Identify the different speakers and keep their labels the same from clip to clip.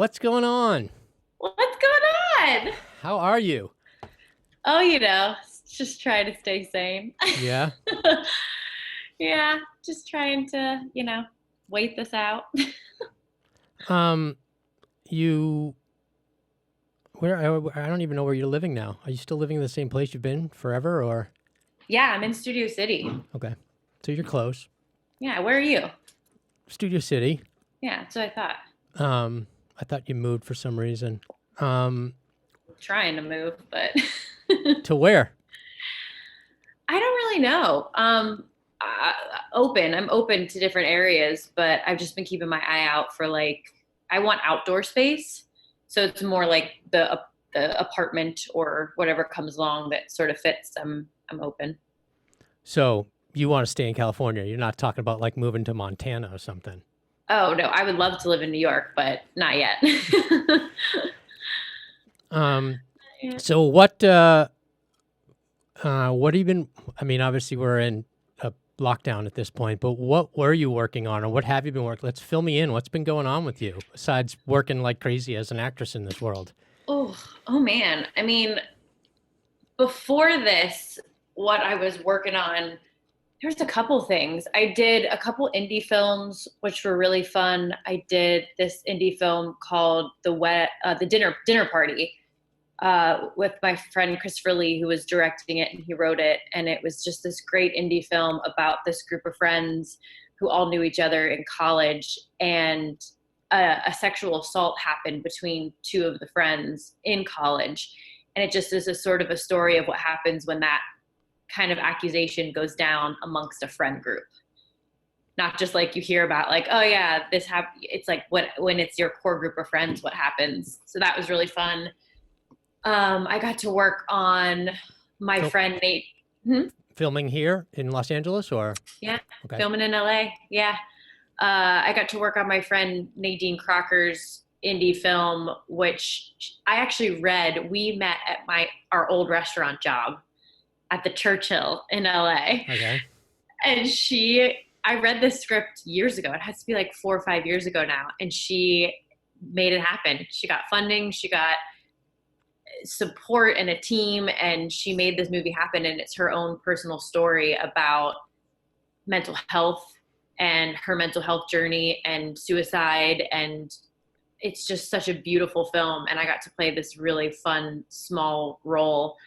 Speaker 1: What's going on?
Speaker 2: What's going on?
Speaker 1: How are you?
Speaker 2: Oh, just trying to stay sane.
Speaker 1: Yeah.
Speaker 2: Yeah, just trying to, wait this out.
Speaker 1: Um, you, I don't even know where you're living now. Are you still living in the same place you've been forever or?
Speaker 2: Yeah, I'm in Studio City.
Speaker 1: Okay. So you're close.
Speaker 2: Yeah, where are you?
Speaker 1: Studio City.
Speaker 2: Yeah, that's what I thought.
Speaker 1: I thought you moved for some reason. Um,
Speaker 2: Trying to move, but
Speaker 1: to where?
Speaker 2: I don't really know. I'm open to different areas, but I've just been keeping my eye out for I want outdoor space. So it's more like the apartment or whatever comes along that sort of fits. I'm open.
Speaker 1: So you want to stay in California. You're not talking about like moving to Montana or something.
Speaker 2: Oh no, I would love to live in New York, but not yet.
Speaker 1: Um,
Speaker 2: Yeah.
Speaker 1: so what have you been, I mean, obviously we're in a lockdown at this point, but what were you working on or what have you been working? Let's fill me in. What's been going on with you besides working like crazy as an actress in this world?
Speaker 2: Oh, oh man. I mean, before this, what I was working on, there's a couple things. I did a couple indie films, which were really fun. I did this indie film called the dinner party, with my friend Christopher Lee, who was directing it and he wrote it. And it was just this great indie film about this group of friends who all knew each other in college. And a sexual assault happened between two of the friends in college. And it just is a sort of a story of what happens when that kind of accusation goes down amongst a friend group. Not just like you hear about like, oh yeah, this happened. It's like when it's your core group of friends, what happens. So that was really fun. I got to work on my
Speaker 1: Fil-
Speaker 2: friend Nate. Hmm?
Speaker 1: Filming here in Los Angeles or?
Speaker 2: Yeah,
Speaker 1: Okay.
Speaker 2: filming in LA. Yeah. I got to work on my friend Nadine Crocker's indie film, which I actually read. We met at our old restaurant job at the Churchill in LA.
Speaker 1: Okay.
Speaker 2: And I read this script years ago. It has to be like 4 or 5 years ago now. And she made it happen. She got funding, she got support and a team, and she made this movie happen. And it's her own personal story about mental health and her mental health journey and suicide. And it's just such a beautiful film. And I got to play this really fun, small role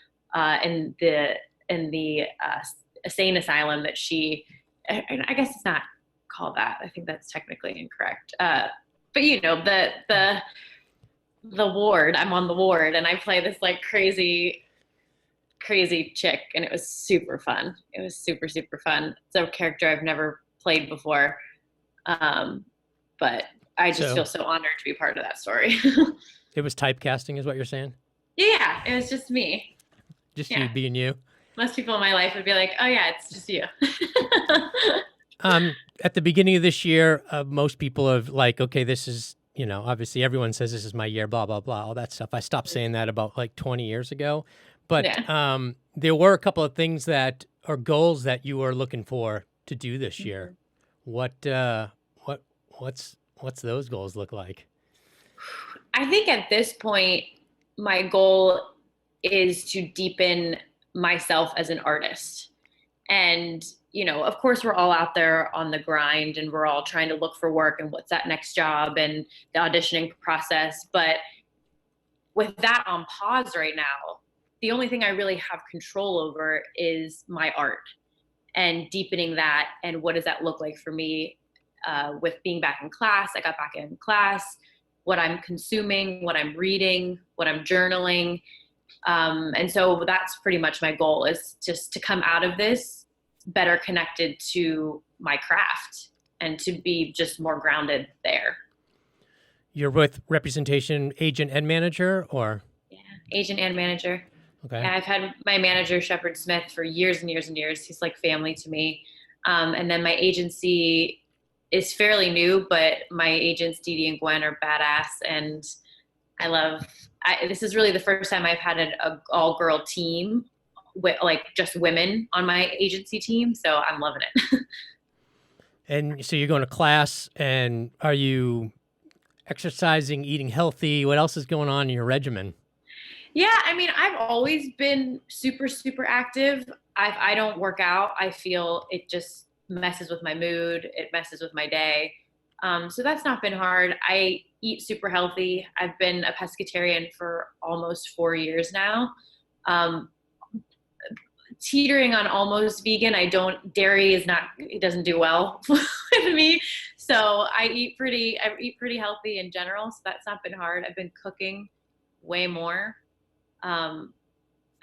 Speaker 2: in the insane asylum that I guess it's not called that. I think that's technically incorrect. But the ward, I'm on the ward and I play this like crazy chick, and it was super fun. It was super, super fun. It's a character I've never played before. But I just
Speaker 1: So
Speaker 2: feel so honored to be part of that story.
Speaker 1: it was typecasting is what you're saying?
Speaker 2: Yeah, it was just me.
Speaker 1: Just
Speaker 2: Yeah.
Speaker 1: you being you?
Speaker 2: Most people in my life would be like, oh yeah, it's just you.
Speaker 1: At the beginning of this year, most people have like, okay, this is, obviously everyone says this is my year, blah, blah, blah, all that stuff. I stopped saying that about like 20 years ago. But
Speaker 2: Yeah.
Speaker 1: there were a couple of things that are goals that you were looking for to do this year.
Speaker 2: Mhm.
Speaker 1: What, what's those goals look like?
Speaker 2: I think at this point, my goal is to deepen myself as an artist. And, of course, we're all out there on the grind and we're all trying to look for work and what's that next job and the auditioning process. But with that on pause right now, the only thing I really have control over is my art and deepening that. And what does that look like for me with being back in class? I got back in class, what I'm consuming, what I'm reading, what I'm journaling. And so that's pretty much my goal, is just to come out of this better connected to my craft and to be just more grounded there.
Speaker 1: You're with representation agent and manager or?
Speaker 2: Yeah, agent and manager.
Speaker 1: Okay.
Speaker 2: Yeah, I've had my manager, Shepard Smith, for years and years and years. He's like family to me. And then my agency is fairly new, but my agents, Dee Dee and Gwen, are badass. And this is really the first time I've had a all-girl team with like just women on my agency team. So I'm loving it.
Speaker 1: And so you're going to class and are you exercising, eating healthy? What else is going on in your regimen?
Speaker 2: Yeah, I mean, I've always been super, super active. I don't work out. I feel it just messes with my mood. It messes with my day. So that's not been hard. I eat super healthy. I've been a pescatarian for almost 4 years now. Um, Teetering on almost vegan. Dairy is not, it doesn't do well with me. So I eat pretty healthy in general. So that's not been hard. I've been cooking way more. Um,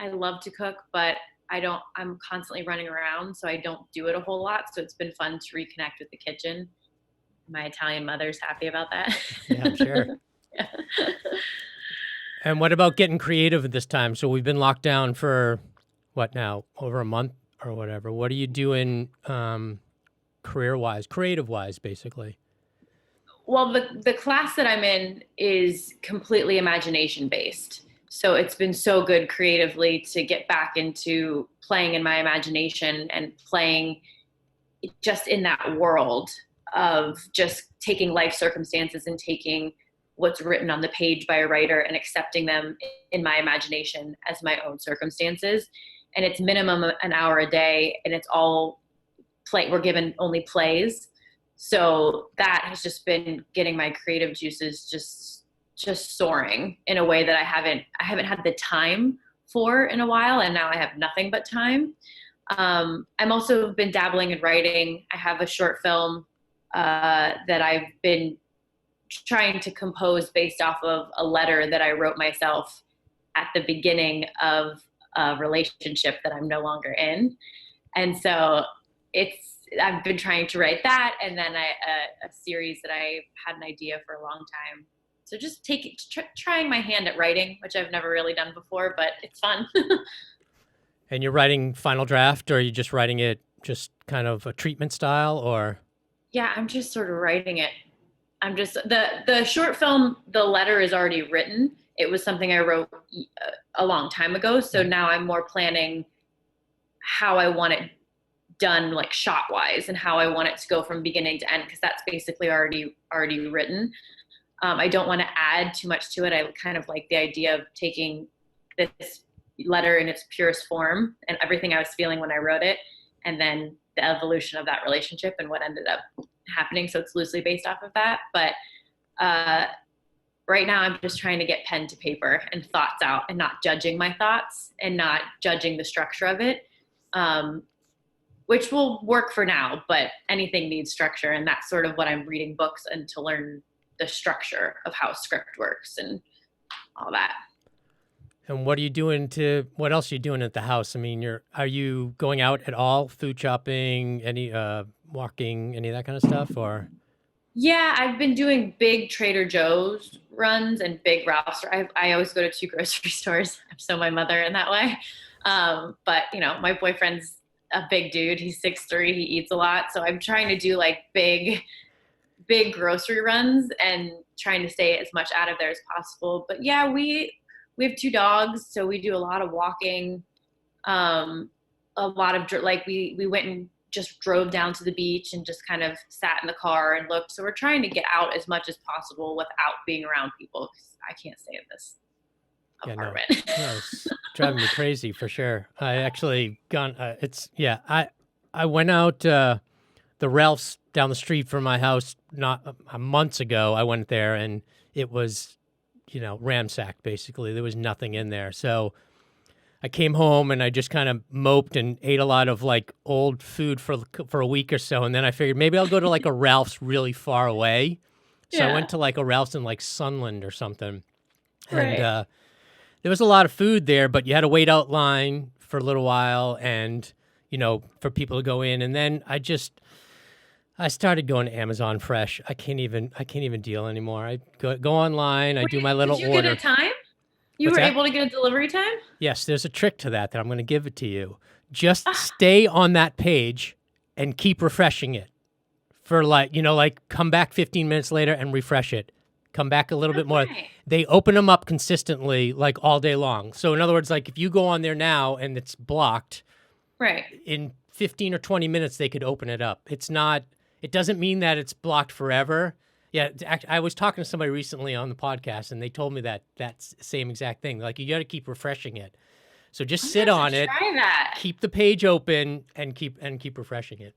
Speaker 2: I love to cook, but I'm constantly running around, so I don't do it a whole lot. So it's been fun to reconnect with the kitchen. My Italian mother's happy about that.
Speaker 1: Yeah, I'm sure.
Speaker 2: Yeah.
Speaker 1: And what about getting creative at this time? So we've been locked down for what now? Over a month or whatever. What are you doing career-wise, creative-wise, basically?
Speaker 2: Well, the class that I'm in is completely imagination based. So it's been so good creatively to get back into playing in my imagination and playing just in that world of just taking life circumstances and taking what's written on the page by a writer and accepting them in my imagination as my own circumstances. And it's minimum an hour a day, and it's all play. We're given only plays. So that has just been getting my creative juices just soaring in a way that I haven't had the time for in a while, and now I have nothing but time. I'm also been dabbling in writing. I have a short film that I've been trying to compose based off of a letter that I wrote myself at the beginning of a relationship that I'm no longer in. And so I've been trying to write that, and then a series that I had an idea for a long time. So just trying my hand at writing, which I've never really done before, but it's fun.
Speaker 1: And you're writing final draft, or are you just writing it just kind of a treatment style, or?
Speaker 2: Yeah, I'm just sort of writing it. I'm just the short film. The letter is already written. It was something I wrote a long time ago. So now I'm more planning how I want it done, like shot wise, and how I want it to go from beginning to end, because that's basically already written. I don't want to add too much to it. I kind of like the idea of taking this letter in its purest form and everything I was feeling when I wrote it, and then the evolution of that relationship and what ended up happening. So it's loosely based off of that. But right now I'm just trying to get pen to paper and thoughts out, and not judging my thoughts and not judging the structure of it, which will work for now, but anything needs structure. And that's sort of what I'm reading books and to learn the structure of how script works and all that.
Speaker 1: And what else are you doing at the house? I mean, are you going out at all? Food shopping, any walking, any of that kind of stuff, or?
Speaker 2: Yeah, I've been doing big Trader Joe's runs and big Ralph's. I always go to 2 grocery stores. I'm so my mother in that way. But my boyfriend's a big dude. He's 6'3". He eats a lot. So I'm trying to do like big grocery runs and trying to stay as much out of there as possible. But yeah, we have 2 dogs, so we do a lot of walking. A lot of we went and just drove down to the beach and just kind of sat in the car and looked. So we're trying to get out as much as possible without being around people, because I can't stay in this apartment.
Speaker 1: No, it's driving me crazy for sure. I actually I went out the Ralph's down the street from my house not months ago. I went there and it was, ramsacked basically. There was nothing in there. So I came home and I just kind of moped and ate a lot of like old food for a week or so. And then I figured maybe I'll go to like a Ralph's really far away. So I went to like a Ralph's in like Sunland or something.
Speaker 2: Right.
Speaker 1: And there was a lot of food there, but you had to wait out line for a little while and, for people to go in. And then I started going to Amazon Fresh. I can't even deal anymore. I go online. I do my little
Speaker 2: order. Did you
Speaker 1: order.
Speaker 2: get a time? You were able to get a delivery time?
Speaker 1: Yes, there's a trick to that I'm going to give it to you. Just stay on that page and keep refreshing it for come back 15 minutes later and refresh it. Come back a little bit more. They open them up consistently, like all day long. So in other words, like if you go on there now and it's blocked,
Speaker 2: right,
Speaker 1: in 15 or 20 minutes, they could open it up. It doesn't mean that it's blocked forever. Yeah, I was talking to somebody recently on the podcast, and they told me that's the same exact thing. Like, you got to keep refreshing it. So just
Speaker 2: I'm
Speaker 1: sit
Speaker 2: gonna have
Speaker 1: on
Speaker 2: to
Speaker 1: it,
Speaker 2: try that.
Speaker 1: keep the page open, and keep refreshing it.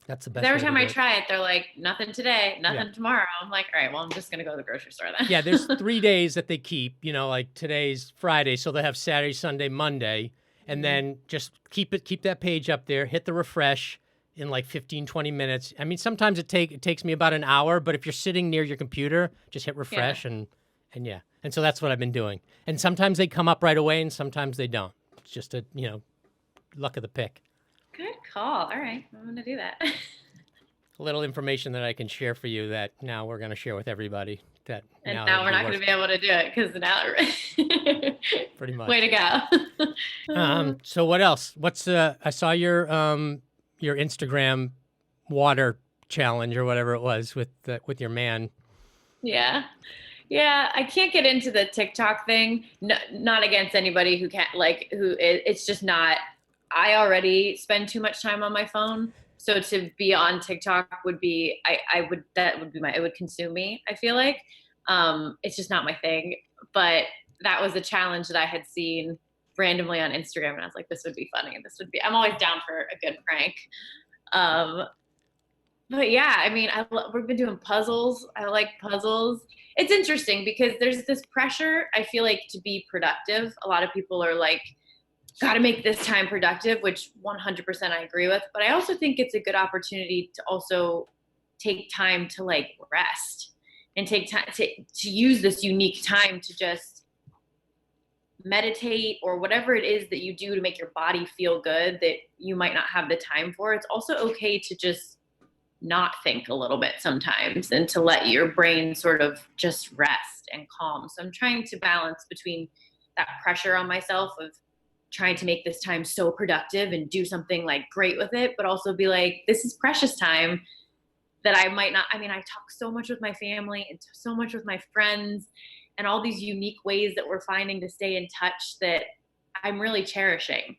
Speaker 1: That's the
Speaker 2: 'Cause
Speaker 1: best
Speaker 2: every
Speaker 1: way to
Speaker 2: time I
Speaker 1: do it.
Speaker 2: try it, they're like, nothing today,
Speaker 1: Yeah.
Speaker 2: nothing tomorrow. I'm like, all right, well, I'm just gonna go to the grocery store then.
Speaker 1: Yeah, there's 3 days that they keep, like today's Friday, so they have Saturday, Sunday, Monday, and
Speaker 2: Mhm.
Speaker 1: then just keep that page up there, hit the refresh in like 15, 20 minutes. I mean, sometimes it takes me about an hour, but if you're sitting near your computer, just hit
Speaker 2: Yeah.
Speaker 1: refresh and yeah. And so that's what I've been doing. And sometimes they come up right away and sometimes they don't. It's just luck of the pick.
Speaker 2: Good call. All right, I'm gonna do that.
Speaker 1: A little information that I can share for you that now we're going to share with everybody that
Speaker 2: And
Speaker 1: now
Speaker 2: now
Speaker 1: it'll
Speaker 2: we're
Speaker 1: be
Speaker 2: not
Speaker 1: worth
Speaker 2: gonna be able to do it because now,
Speaker 1: pretty much.
Speaker 2: way to go.
Speaker 1: So what else? I saw your Instagram water challenge or whatever it was with your man.
Speaker 2: Yeah. Yeah, I can't get into the TikTok thing. No, not against anybody who can't it's just not. I already spend too much time on my phone, so to be on TikTok would be I would that would be it would consume me. I feel like it's just not my thing. But that was a challenge that I had seen randomly on Instagram, and I was like, this would be funny. I'm always down for a good prank. Um, but yeah, I mean, we've been doing puzzles. I like puzzles. It's interesting because there's this pressure, I feel like, to be productive. A lot of people are like, got to make this time productive, which 100% I agree with. But I also think it's a good opportunity to also take time to like rest and take time to use this unique time to just meditate or whatever it is that you do to make your body feel good that you might not have the time for. It's also okay to just not think a little bit sometimes and to let your brain sort of just rest and calm. So I'm trying to balance between that pressure on myself of trying to make this time so productive and do something like great with it, but also be like, this is precious time that I might not. I mean, I talk so much with my family and so much with my friends and all these unique ways that we're finding to stay in touch that I'm really cherishing.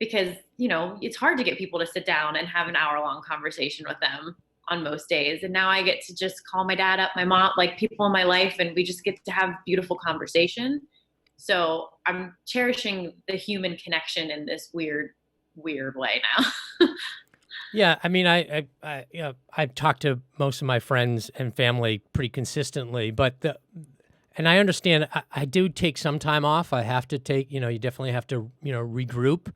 Speaker 2: Because it's hard to get people to sit down and have an hour-long conversation with them on most days, and now I get to just call my dad up, my mom, like people in my life, and we just get to have beautiful conversation. So I'm cherishing the human connection in this weird way now.
Speaker 1: Yeah, I mean, I've talked to most of my friends and family pretty consistently, and I understand I do take some time off. I have to take, you definitely have to, regroup.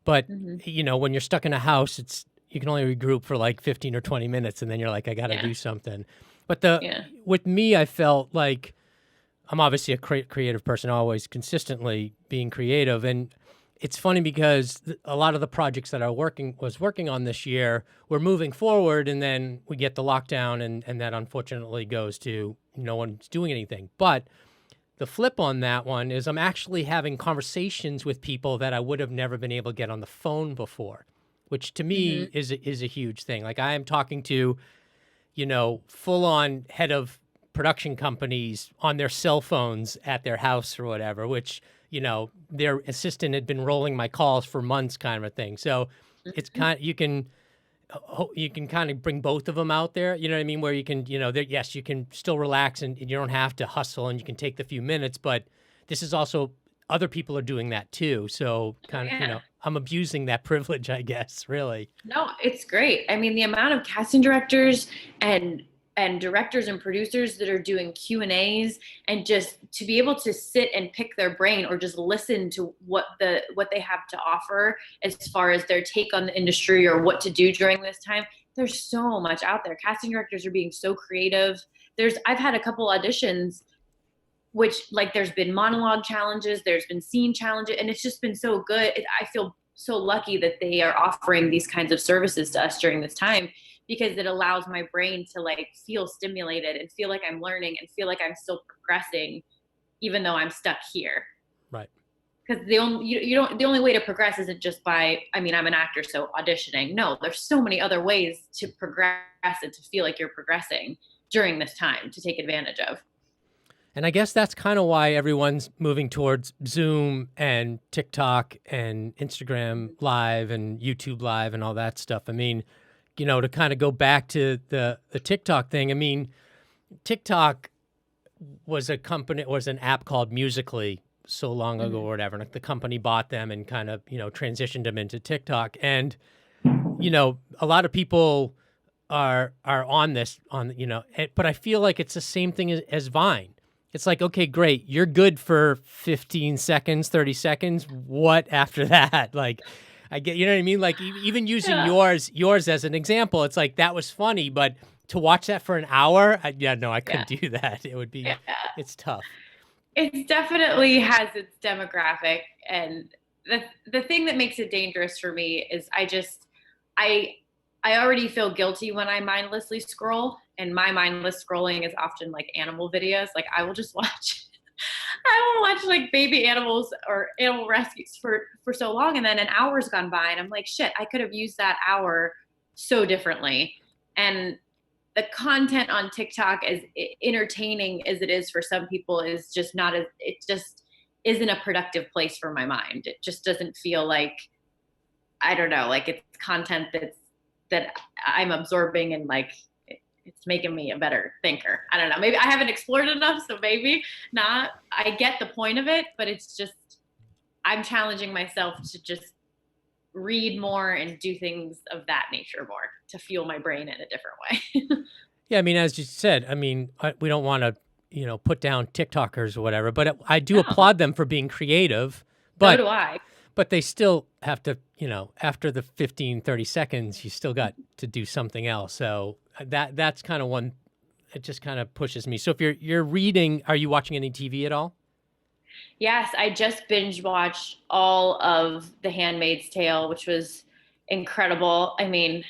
Speaker 1: But,
Speaker 2: Mm-hmm.
Speaker 1: When you're stuck in a house, you can only regroup for like 15 or 20 minutes and then you're like, I got to
Speaker 2: Yeah.
Speaker 1: do something. But
Speaker 2: Yeah.
Speaker 1: with me, I felt like I'm obviously a creative person, always consistently being creative. And it's funny because a lot of the projects that I was working on this year, we're moving forward and then we get the lockdown and that unfortunately goes to no one's doing anything. But the flip on that one is I'm actually having conversations with people that I would have never been able to get on the phone before, which to me
Speaker 2: Mm-hmm.
Speaker 1: is a huge thing. Like I am talking to, full on head of production companies on their cell phones at their house or whatever, which, their assistant had been rolling my calls for months kind of a thing. So it's you can kind of bring both of them out there, you know what I mean? Where you can, yes, you can still relax and you don't have to hustle and you can take the few minutes, but this is also, other people are doing that too. So kind of,
Speaker 2: Yeah.
Speaker 1: I'm abusing that privilege, I guess, really.
Speaker 2: No, it's great. I mean, the amount of casting directors and directors and producers that are doing Q&As and just to be able to sit and pick their brain or just listen to what they have to offer as far as their take on the industry or what to do during this time. There's so much out there. Casting directors are being so creative. I've had a couple auditions which like there's been monologue challenges, there's been scene challenges, and it's just been so good. I feel so lucky that they are offering these kinds of services to us during this time because it allows my brain to like feel stimulated and feel like I'm learning and feel like I'm still progressing even though I'm stuck here.
Speaker 1: Right.
Speaker 2: Because the only way to progress isn't just by, I mean, I'm an actor, so auditioning. No, there's so many other ways to progress and to feel like you're progressing during this time to take advantage of.
Speaker 1: And I guess that's kind of why everyone's moving towards Zoom and TikTok and Instagram Live and YouTube Live and all that stuff. I mean, to kind of go back to the TikTok thing, I mean, TikTok was an app called Musical.ly so long ago or whatever. And the company bought them and kind of, transitioned them into TikTok. And, a lot of people are on this, but I feel like it's the same thing as Vine. It's like, okay, great. You're good for 15 seconds, 30 seconds. What after that? Like, I get, you know what I mean? Like even using
Speaker 2: Yeah.
Speaker 1: yours as an example, it's like, that was funny, but to watch that for an hour, I
Speaker 2: Yeah.
Speaker 1: couldn't do that. It would be,
Speaker 2: Yeah.
Speaker 1: it's tough.
Speaker 2: It definitely has its demographic, and the thing that makes it dangerous for me is I I already feel guilty when I mindlessly scroll, and my mindless scrolling is often like animal videos. Like I will just watch I will watch like baby animals or animal rescues for so long, and then an hour's gone by and I'm like, shit, I could have used that hour so differently. And the content on TikTok, as entertaining as it is for some people, is just not as it just isn't a productive place for my mind. It just doesn't feel like, I don't know, like it's content that I'm absorbing, and like it's making me a better thinker. I don't know. Maybe I haven't explored enough, so maybe not. I get the point of it, but it's just I'm challenging myself to just read more and do things of that nature more to fuel my brain in a different way.
Speaker 1: Yeah, I mean, as you said, I mean, we don't want to, put down TikTokers or whatever, but I do
Speaker 2: No,
Speaker 1: applaud them for being creative,
Speaker 2: so
Speaker 1: but
Speaker 2: do I.
Speaker 1: they still have to, after the 15, 30 seconds, you still got to do something else. So that's kind of one, it just kind of pushes me. So if you're reading, are you watching any TV at all?
Speaker 2: Yes, I just binge watched all of The Handmaid's Tale, which was incredible. I mean,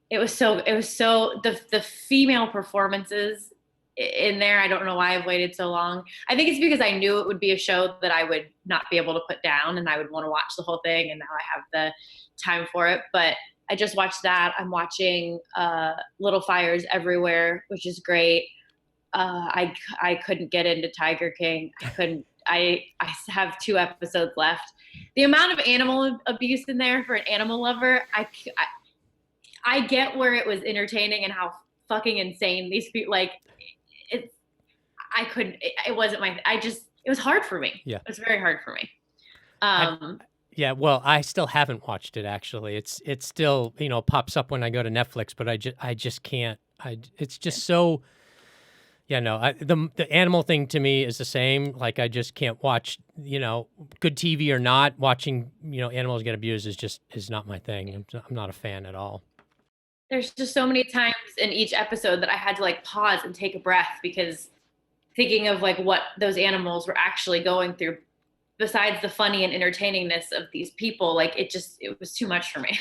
Speaker 2: it was so the female performances in there. I don't know why I've waited so long. I think it's because I knew it would be a show that I would not be able to put down, and I would want to watch the whole thing, and now I have the time for it. But I just watched that. I'm watching Little Fires Everywhere, which is great. I couldn't get into Tiger King. I couldn't. I have 2 episodes left. The amount of animal abuse in there for an animal lover, I get where it was entertaining and how fucking insane these people like. It's I couldn't. It wasn't my. I just. It was hard for me.
Speaker 1: Yeah.
Speaker 2: It was very hard for me.
Speaker 1: I,
Speaker 2: Um.
Speaker 1: yeah, well, I still haven't watched it actually. It's still, pops up when I go to Netflix, but I just can't. It's just so. Yeah, no, the animal thing to me is the same. Like I just can't watch, good TV or not. Watching, animals get abused is not my thing. I'm not a fan at all.
Speaker 2: There's just so many times in each episode that I had to like pause and take a breath, because thinking of like what those animals were actually going through, besides the funny and entertainingness of these people, like it was too much for me.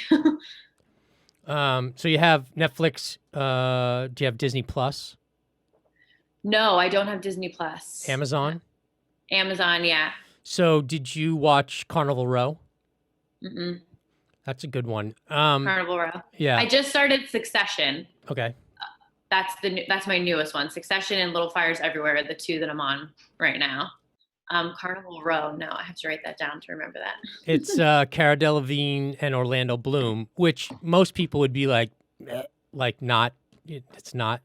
Speaker 1: So you have Netflix. Do you have Disney Plus?
Speaker 2: No, I don't have Disney Plus.
Speaker 1: Amazon?
Speaker 2: Amazon, yeah.
Speaker 1: So did you watch Carnival Row?
Speaker 2: Mm-mm.
Speaker 1: That's a good one.
Speaker 2: Carnival Row.
Speaker 1: Yeah.
Speaker 2: I just started Succession.
Speaker 1: Okay.
Speaker 2: That's my newest one. Succession and Little Fires Everywhere are the two that I'm on right now. Carnival Row. No, I have to write that down to remember that.
Speaker 1: It's Cara Delevingne and Orlando Bloom, which most people would be like, like not. It's not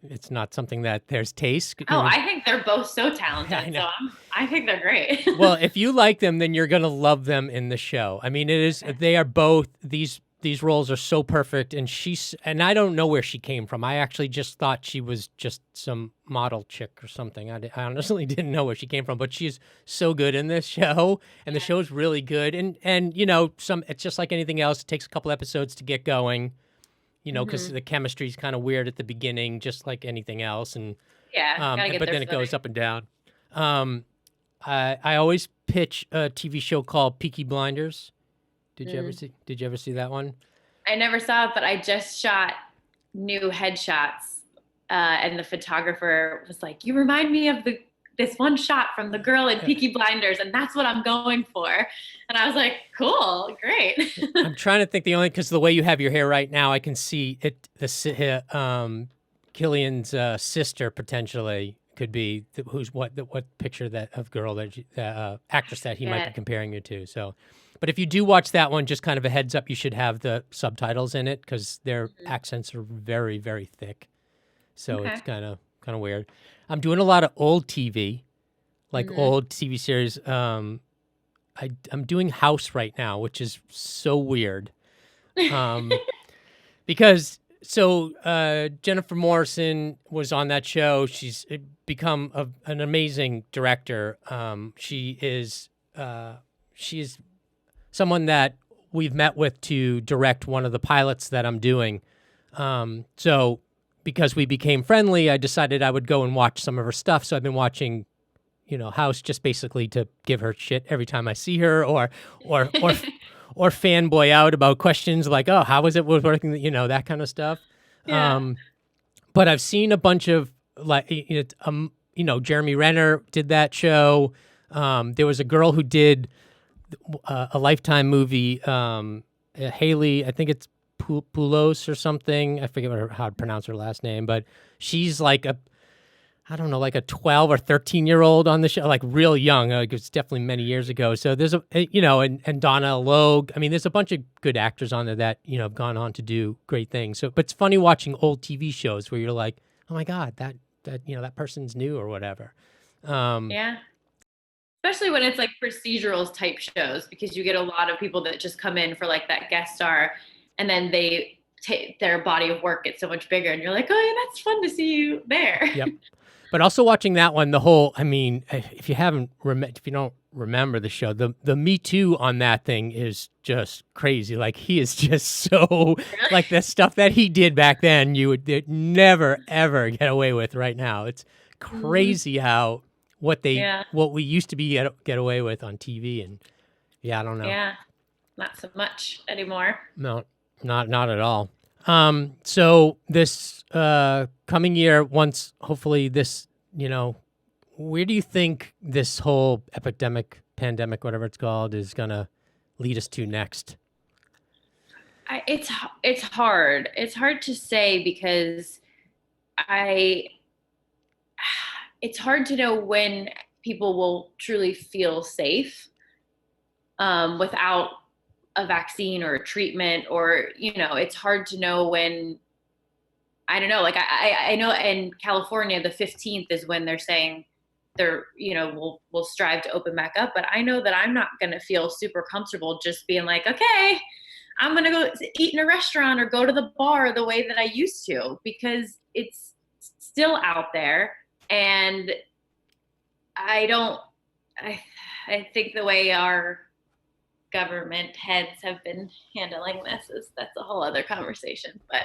Speaker 1: something that there's taste.
Speaker 2: Oh, I think they're both so talented.
Speaker 1: I know.
Speaker 2: So I think they're great.
Speaker 1: Well, if you like them, then you're gonna love them in the show. I mean, it is. They are both these roles are so perfect, and I don't know where she came from. I actually just thought she was just some model chick or something. I honestly didn't know where she came from, but she's so good in this show, and the show's really good. And it's just like anything else. It takes a couple episodes to get going. Because the chemistry's kind of weird at the beginning, just like anything else, and
Speaker 2: Yeah, gotta get
Speaker 1: but
Speaker 2: their
Speaker 1: then it goes
Speaker 2: footing.
Speaker 1: up and down. I always pitch a TV show called Peaky Blinders. Did you ever see that one?
Speaker 2: I never saw it, but I just shot new headshots, and the photographer was like, "You remind me of this one shot from the girl in Peaky Blinders, and that's what I'm going for." And I was like, "Cool, great."
Speaker 1: I'm trying to think because the way you have your hair right now, I can see it. Killian's sister potentially could be what picture that of girl that actress that he might be
Speaker 2: Yeah.
Speaker 1: comparing you to. So, but if you do watch that one, just kind of a heads up, you should have the subtitles in it because their accents are very very thick. So
Speaker 2: Okay.
Speaker 1: it's kind of kind of weird. I'm doing a lot of old TV, like
Speaker 2: Mhm.
Speaker 1: old TV series. I'm doing House right now, which is so weird. Um, because Jennifer Morrison was on that show. She's become an amazing director. She is someone that we've met with to direct one of the pilots that I'm doing. So because we became friendly, I decided I would go and watch some of her stuff. So I've been watching, House just basically to give her shit every time I see her, or fanboy out about questions like, oh, how was it working? That kind of stuff.
Speaker 2: Yeah.
Speaker 1: But I've seen a bunch of Jeremy Renner did that show. There was a girl who did a Lifetime movie, Haley, I think it's Poulos or something. I forget how to pronounce her last name, but she's like I don't know, like a 12 or 13-year-old on the show, like real young. Like it's definitely many years ago. So there's and Donna Logue. I mean, there's a bunch of good actors on there that, have gone on to do great things. So, but it's funny watching old TV shows where you're like, oh my God, that person's new or whatever.
Speaker 2: Yeah. Especially when it's like procedurals type shows, because you get a lot of people that just come in for like that guest star, and then they take their body of work gets so much bigger, and you're like, oh yeah, that's fun to see you there.
Speaker 1: Yep. But also watching that one, I mean, if you don't remember the show, the Me Too on that thing is just crazy. Like he is just so like the stuff that he did back then, you would never ever get away with right now. It's crazy how what we used to be get away with on TV, and I don't know.
Speaker 2: Yeah, not so much anymore.
Speaker 1: No, not at all. So this coming year, once hopefully this, where do you think this whole pandemic, whatever it's called, is gonna lead us to next?
Speaker 2: It's hard. It's hard to say because it's hard to know when people will truly feel safe without a vaccine or a treatment, or it's hard to know when. I don't know. Like I know in California, the 15th is when they're saying we'll strive to open back up. But I know that I'm not going to feel super comfortable just being like, okay, I'm going to go eat in a restaurant or go to the bar the way that I used to, because it's still out there. And I think the way our government heads have been handling that's a whole other conversation. But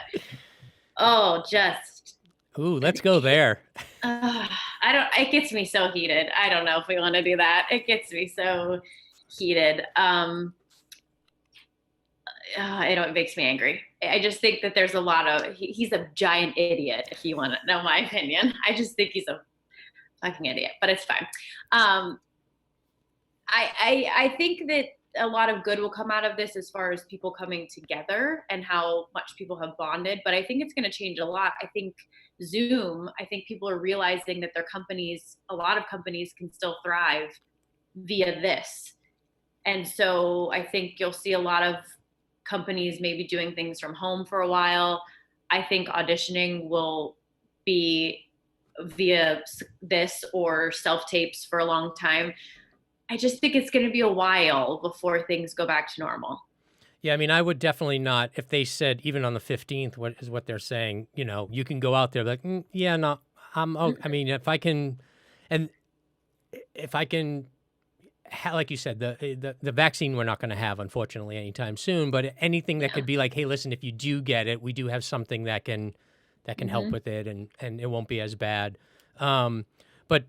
Speaker 1: let's go there.
Speaker 2: It gets me so heated. I don't know if we want to do that. It gets me so heated. It makes me angry. I just think that there's a lot of, he's a giant idiot, if you want to know my opinion. I just think he's a fucking idiot, but it's fine. I think that a lot of good will come out of this as far as people coming together and how much people have bonded, but I think it's going to change a lot. I think people are realizing that a lot of companies can still thrive via this. And so I think you'll see a lot of companies maybe doing things from home for a while. I think auditioning will be via this or self-tapes for a long time. I just think it's going to be a while before things go back to normal.
Speaker 1: Yeah, I mean, I would definitely not, if they said even on the 15th, what they're saying, you can go out there like, yeah, no, I mean, if I can, like you said, the vaccine we're not going to have, unfortunately, anytime soon, but anything that could be like, hey, listen, if you do get it, we do have something that can help with it, and it won't be as bad. But,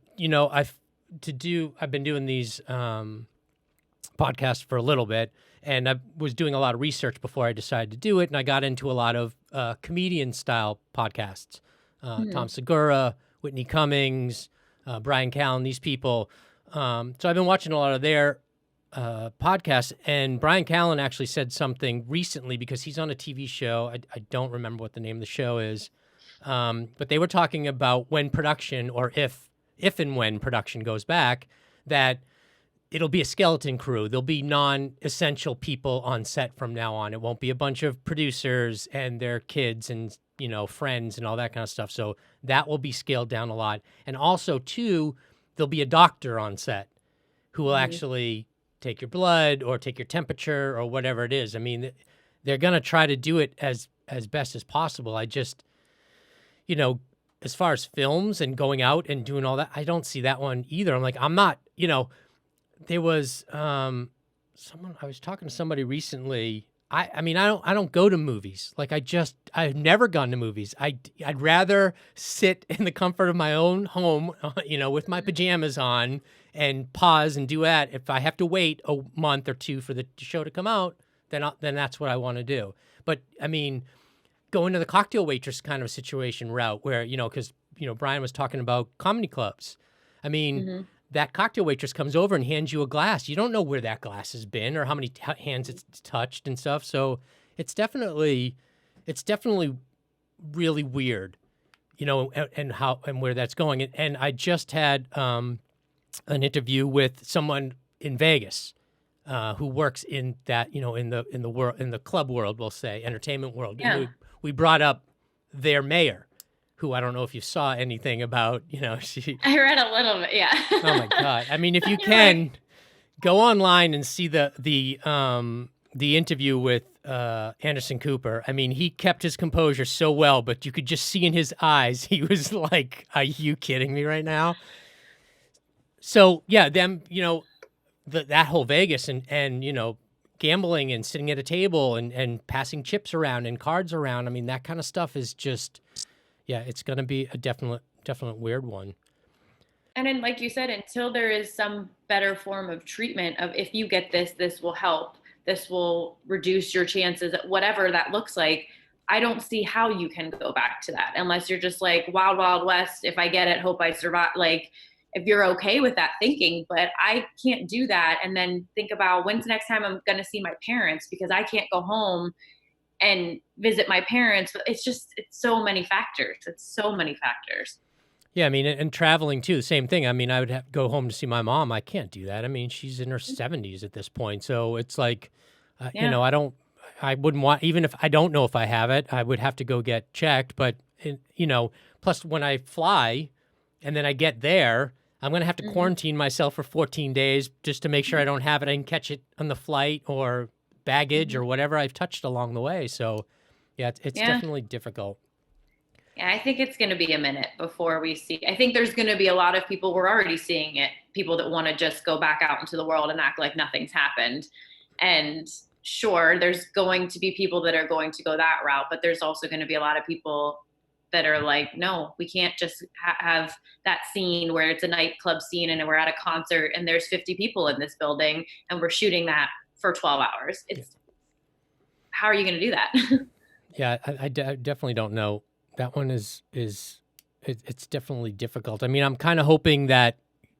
Speaker 1: I've been doing these podcasts for a little bit, and I was doing a lot of research before I decided to do it, and I got into a lot of comedian-style podcasts. Tom Segura, Whitney Cummings, Brian Callen, these people. So I've been watching a lot of their podcasts, and Brian Callen actually said something recently because he's on a TV show. I don't remember what the name of the show is, but they were talking about when production, or if and when production goes back, that it'll be a skeleton crew. There'll be non-essential people on set from now on. It won't be a bunch of producers and their kids and friends and all that kind of stuff. So that will be scaled down a lot. And also, too, there'll be a doctor on set who will actually take your blood or take your temperature or whatever it is. I mean, they're going to try to do it as best as possible. I just, as far as films and going out and doing all that, I don't see that one either. I'm like, I'm not, there was I was talking to somebody recently. I mean, I don't go to movies. Like I've never gone to movies. I'd rather sit in the comfort of my own home, with my pajamas on and pause and do that. If I have to wait a month or two for the show to come out, then that's what I want to do. But I mean, going to the cocktail waitress kind of situation route where, because, Brian was talking about comedy clubs. I mean, that cocktail waitress comes over and hands you a glass. You don't know where that glass has been or how many hands it's touched and stuff. So it's definitely really weird, and where that's going. And I just had an interview with someone in Vegas who works in that, in the world, in the club world, we'll say, entertainment world.
Speaker 2: Yeah.
Speaker 1: And we brought up their mayor, who I don't know if you saw anything about, she.
Speaker 2: I read a little bit, yeah.
Speaker 1: Oh my God. I mean, if you can go online and see the interview with Anderson Cooper. I mean, he kept his composure so well, but you could just see in his eyes, he was like, are you kidding me right now? So yeah, them, that whole Vegas and gambling and sitting at a table and passing chips around and cards around. I mean, that kind of stuff is just, yeah, it's going to be a definite weird one.
Speaker 2: And then, like you said, until there is some better form of treatment of if you get this will help, this will reduce your chances, whatever that looks like, I don't see how you can go back to that unless you're just like wild, wild west. If I get it, hope I survive. Like, if you're okay with that thinking, but I can't do that. And then think about when's the next time I'm going to see my parents because I can't go home and visit my parents. It's so many factors.
Speaker 1: Yeah, I mean, and traveling too, the same thing. I mean, I would have to go home to see my mom. I can't do that. I mean, she's in her 70s at this point. So it's like, I wouldn't want, even if I don't know if I have it, I would have to go get checked. But, plus when I fly and then I get there, I'm going to have to quarantine myself for 14 days just to make sure I don't have it. I can catch it on the flight or baggage or whatever I've touched along the way. So, yeah, it's definitely difficult.
Speaker 2: Yeah, I think it's going to be a minute before we see. I think there's going to be a lot of people, we're already seeing it, people that want to just go back out into the world and act like nothing's happened. And sure, there's going to be people that are going to go that route, but there's also going to be a lot of people that are like, no, we can't just have that scene where it's a nightclub scene and we're at a concert and there's 50 people in this building and we're shooting that for 12 hours. How are you going to do that?
Speaker 1: Yeah, I definitely don't know. That one it's definitely difficult. I mean, I'm kind of hoping that,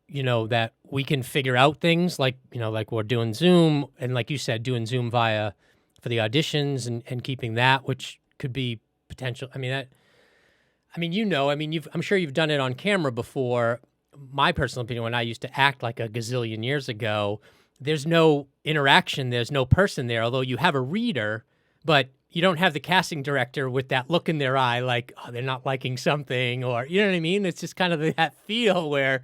Speaker 1: that we can figure out things like, like we're doing Zoom and like you said, doing Zoom for the auditions and keeping that, which could be potential. I mean, I'm sure you've done it on camera before. My personal opinion, when I used to act like a gazillion years ago, there's no interaction. There's no person there, although you have a reader, but you don't have the casting director with that look in their eye, like, oh, they're not liking something, or, you know what I mean? It's just kind of that feel where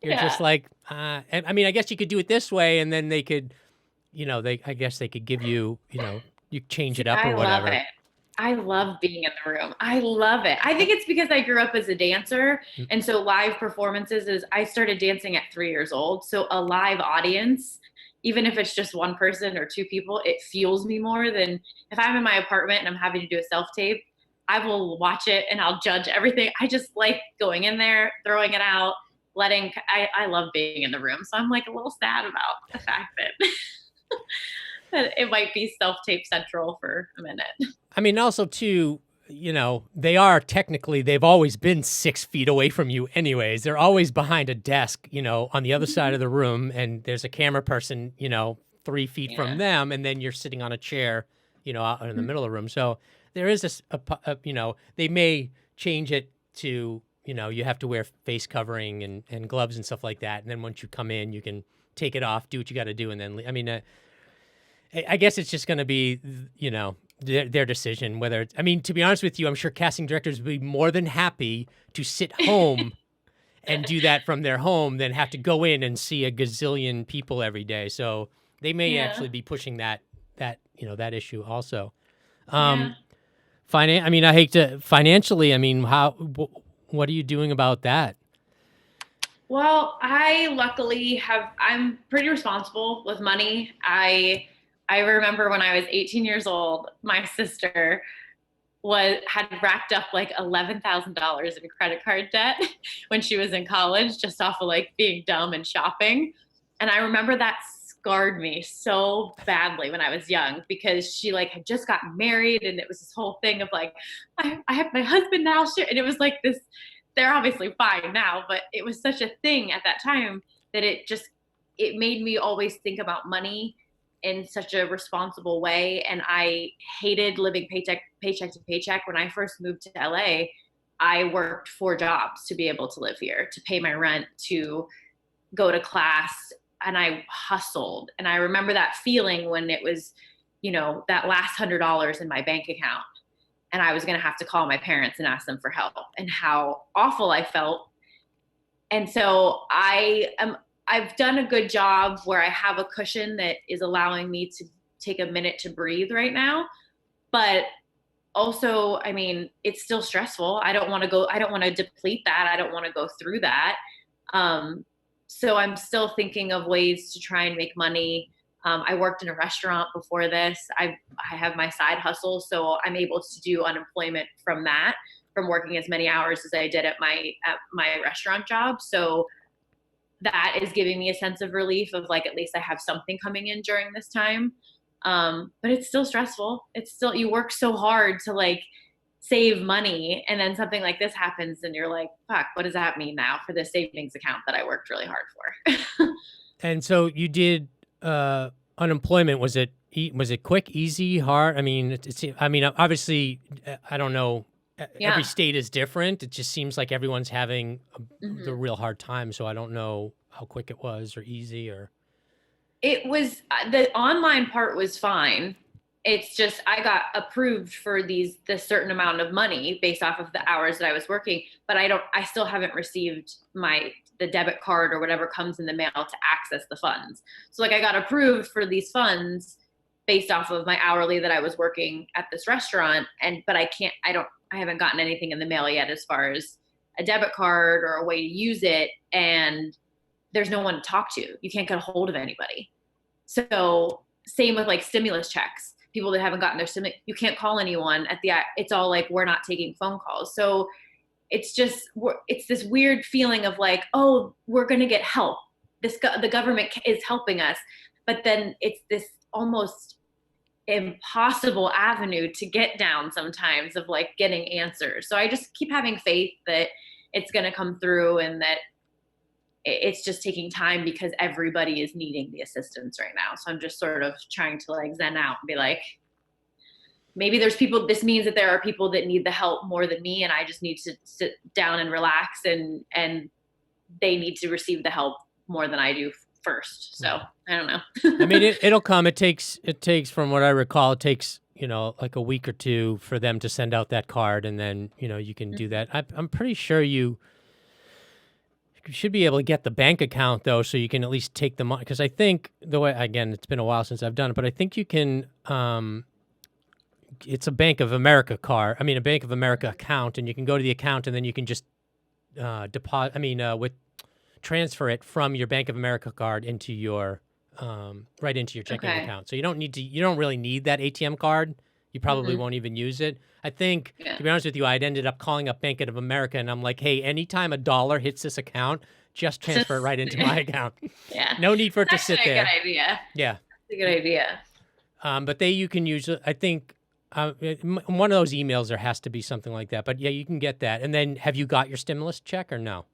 Speaker 1: you're just like, and I mean, I guess you could do it this way, and then they could, I guess they could give you, you change it up or whatever.
Speaker 2: Love it. I love being in the room. I love it. I think it's because I grew up as a dancer. And so live performances I started dancing at 3 years old. So a live audience, even if it's just one person or two people, it fuels me more than if I'm in my apartment and I'm having to do a self-tape. I will watch it and I'll judge everything. I just like going in there, throwing it out, I love being in the room. So I'm like a little sad about the fact that that it might be self-tape central for a minute.
Speaker 1: I mean, also too, they've always been 6 feet away from you anyways. They're always behind a desk, on the other side of the room, and there's a camera person, 3 feet from them, and then you're sitting on a chair, out in the middle of the room. So there is they may change it to, you have to wear face covering and gloves and stuff like that. And then once you come in, you can take it off, do what you got to do, and then, I mean, I guess it's just going to be, their decision whether it's, I mean, to be honest with you, I'm sure casting directors would be more than happy to sit home and do that from their home than have to go in and see a gazillion people every day. So they may
Speaker 2: Yeah.
Speaker 1: actually be pushing that that issue also.
Speaker 2: Yeah.
Speaker 1: I mean, I hate to financially. I mean, what are you doing about that?
Speaker 2: Well, I luckily I'm pretty responsible with money. I remember when I was 18 years old, my sister had racked up like $11,000 in credit card debt when she was in college, just off of like being dumb and shopping. And I remember that scarred me so badly when I was young, because she like had just gotten married, and it was this whole thing of like, I have my husband now, and it was like this. They're obviously fine now, but it was such a thing at that time that it made me always think about money in such a responsible way. And I hated living paycheck to paycheck. When I first moved to LA, I worked 4 jobs to be able to live here, to pay my rent, to go to class, and I hustled. And I remember that feeling when it was, that last $100 in my bank account, and I was going to have to call my parents and ask them for help, and how awful I felt. And so I've done a good job where I have a cushion that is allowing me to take a minute to breathe right now. But also, I mean, it's still stressful. I don't want to deplete that. I don't want to go through that. So I'm still thinking of ways to try and make money. I worked in a restaurant before this. I have my side hustle, so I'm able to do unemployment from that, from working as many hours as I did at my restaurant job. So that is giving me a sense of relief of like, at least I have something coming in during this time. But it's still stressful. It's still, you work so hard to like save money, and then something like this happens and you're like, fuck, what does that mean now for the savings account that I worked really hard for?
Speaker 1: And so you did unemployment. Was it quick, easy, hard? I mean, I mean, obviously, I don't know. Every
Speaker 2: Yeah.
Speaker 1: state is different. It just seems like everyone's having the
Speaker 2: Mhm.
Speaker 1: real hard time. So I don't know how quick it was or easy or.
Speaker 2: It was the online part was fine. It's just I got approved for this certain amount of money based off of the hours that I was working, but I still haven't received the debit card or whatever comes in the mail to access the funds. So like I got approved for these funds based off of my hourly that I was working at this restaurant, but I haven't gotten anything in the mail yet as far as a debit card or a way to use it, and there's no one to talk to. You can't get a hold of anybody. So same with like stimulus checks. People that haven't gotten their stimulus, you can't call anyone it's all like, we're not taking phone calls. So it's this weird feeling of like, oh, we're going to get help. The government is helping us. But then it's this almost impossible avenue to get down sometimes of like getting answers. So I just keep having faith that it's going to come through, and that it's just taking time because everybody is needing the assistance right now. So I'm just sort of trying to like zen out and be like, maybe this means that there are people that need the help more than me, and I just need to sit down and relax, and they need to receive the help more than I do first. So I don't know.
Speaker 1: I mean, it'll come. It takes, from what I recall, it takes, like a week or two for them to send out that card, and then, you can do that. I'm pretty sure you should be able to get the bank account though, so you can at least take the money. Because I think again, it's been a while since I've done it, but I think you can. It's a Bank of America card. I mean, a Bank of America account, and you can go to the account, and then you can just deposit. I mean, transfer it from your Bank of America card into your right into your checking
Speaker 2: Okay.
Speaker 1: account. So you don't really need that ATM card. You probably won't even use it. I think, to be honest with you, I'd ended up calling up Bank of America, and I'm like, hey, anytime a dollar hits this account, just transfer it right into my account.
Speaker 2: Yeah.
Speaker 1: No need for it to sit there.
Speaker 2: That's a good idea.
Speaker 1: Yeah.
Speaker 2: That's a good idea.
Speaker 1: But you can use, I think, one of those emails, there has to be something like that. But yeah, you can get that. And then have you got your stimulus check or no?